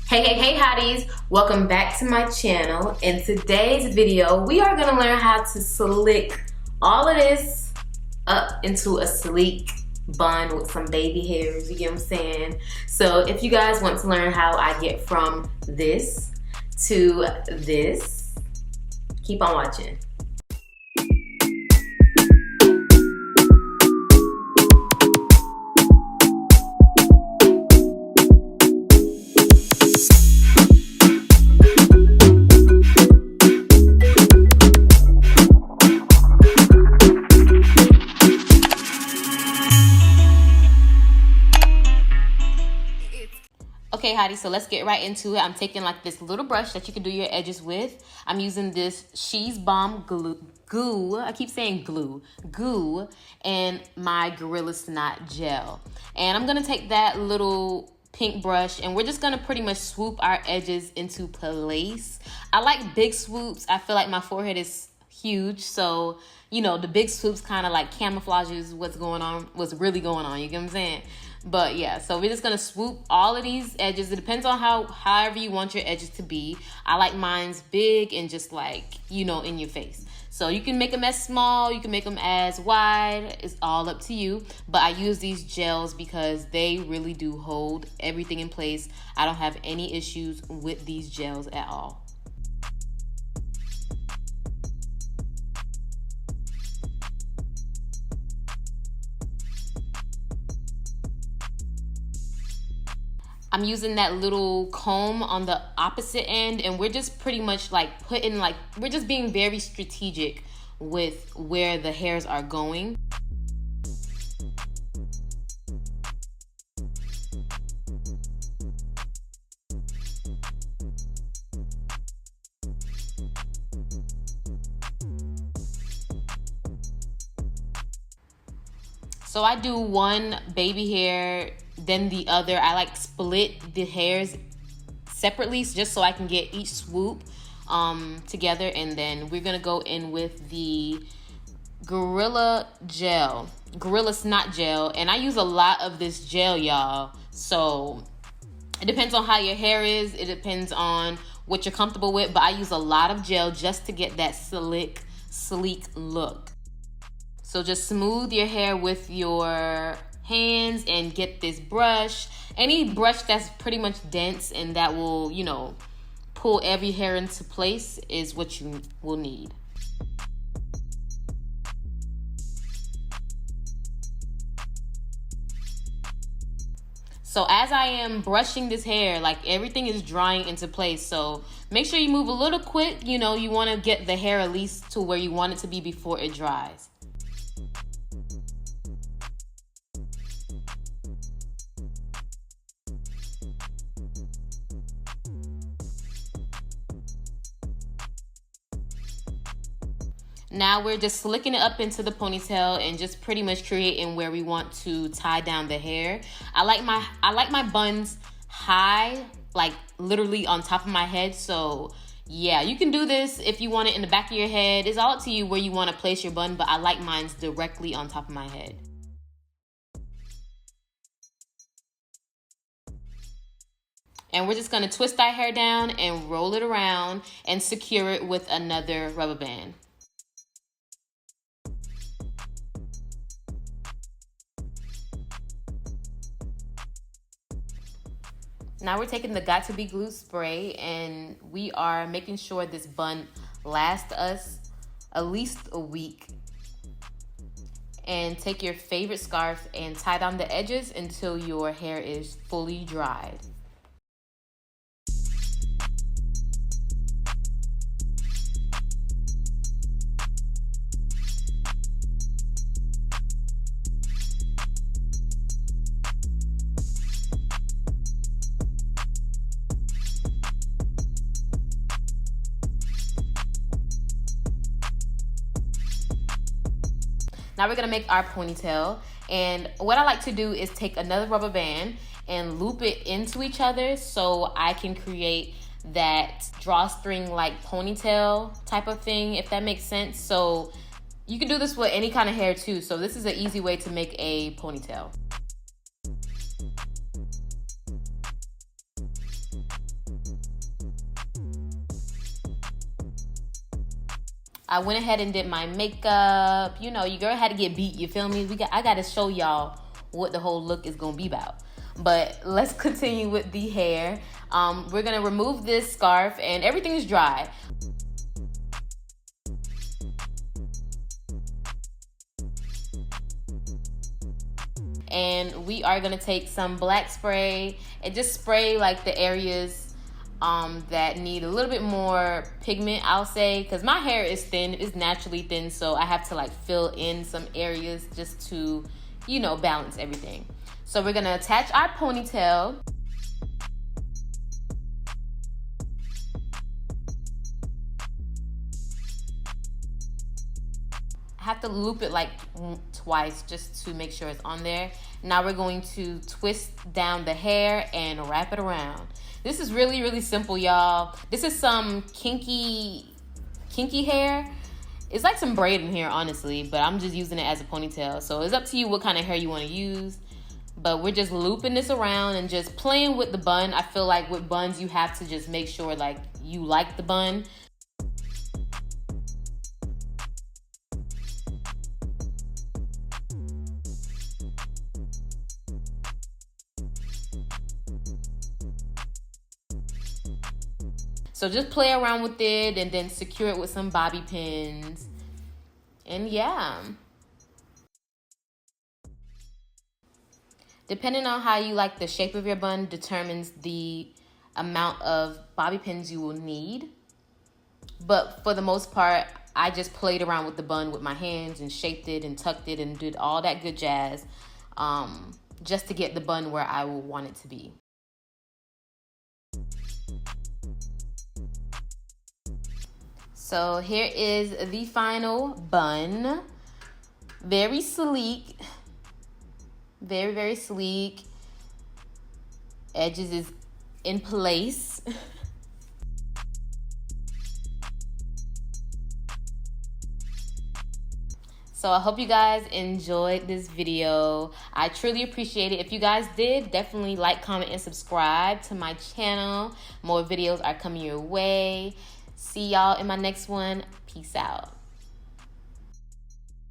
Hey hotties, welcome back to my channel. In today's video, we are gonna learn how to slick all of this up into a sleek bun with some baby hairs, you get what I'm saying? So if you guys want to learn how I get from this to this, keep on watching. Okay, hottie, so let's get right into it. I'm taking like this little brush that you can do your edges with. I'm using this She's Bomb goo. I keep saying goo, and my Gorilla Snot gel. And I'm gonna take that little pink brush and we're just gonna pretty much swoop our edges into place. I like big swoops. I feel like my forehead is huge, so you know the big swoops kind of like camouflages what's really going on, you get what I'm saying? But yeah, so we're just gonna swoop all of these edges. It depends on however you want your edges to be. I like mine's big and just like, you know, in your face. So you can make them as small, you can make them as wide, it's all up to you. But I use these gels because they really do hold everything in place. I don't have any issues with these gels at all. I'm using that little comb on the opposite end, and we're just pretty much like we're just being very strategic with where the hairs are going. So I do one baby hair, then the other. I like split the hairs separately just so I can get each swoop together. And then we're gonna go in with the Gorilla Snot gel. And I use a lot of this gel, y'all. So it depends on how your hair is. It depends on what you're comfortable with. But I use a lot of gel just to get that sleek look. So just smooth your hair with your hands and get this brush. Any brush that's pretty much dense and that will, you know, pull every hair into place is what you will need. So as I am brushing this hair, like everything is drying into place. So make sure you move a little quick. You know, you want to get the hair at least to where you want it to be before it dries. Now we're just slicking it up into the ponytail and just pretty much creating where we want to tie down the hair. I like my buns high, like literally on top of my head. So yeah, you can do this if you want it in the back of your head. It's all up to you where you want to place your bun, but I like mine directly on top of my head. And we're just gonna twist our hair down and roll it around and secure it with another rubber band. Now we're taking the Got To Be Glue spray and we are making sure this bun lasts us at least a week. And take your favorite scarf and tie down the edges until your hair is fully dried. Now we're gonna make our ponytail. And what I like to do is take another rubber band and loop it into each other so I can create that drawstring like ponytail type of thing, if that makes sense. So you can do this with any kind of hair too. So this is an easy way to make a ponytail. I went ahead and did my makeup. You know, your girl had to get beat, you feel me? I got to show y'all what the whole look is going to be about. But let's continue with the hair. We're going to remove this scarf and everything is dry. And we are going to take some black spray and just spray like the areas that need a little bit more pigment, I'll say, because my hair is thin, it's naturally thin, so I have to like fill in some areas just to, you know, balance everything. So we're gonna attach our ponytail. I have to loop it like twice just to make sure it's on there. Now we're going to twist down the hair and wrap it around. This is really, really simple, y'all. This is some kinky hair. It's like some braid in here, honestly, but I'm just using it as a ponytail. So it's up to you what kind of hair you want to use. But we're just looping this around and just playing with the bun. I feel like with buns, you have to just make sure like you like the bun. So just play around with it and then secure it with some bobby pins. And yeah. Depending on how you like the shape of your bun determines the amount of bobby pins you will need. But for the most part, I just played around with the bun with my hands and shaped it and tucked it and did all that good jazz just to get the bun where I will want it to be. So here is the final bun. Very sleek. Very, very sleek. Edges is in place. So I hope you guys enjoyed this video. I truly appreciate it. If you guys did, definitely like, comment, and subscribe to my channel. More videos are coming your way. See y'all in my next one. Peace out.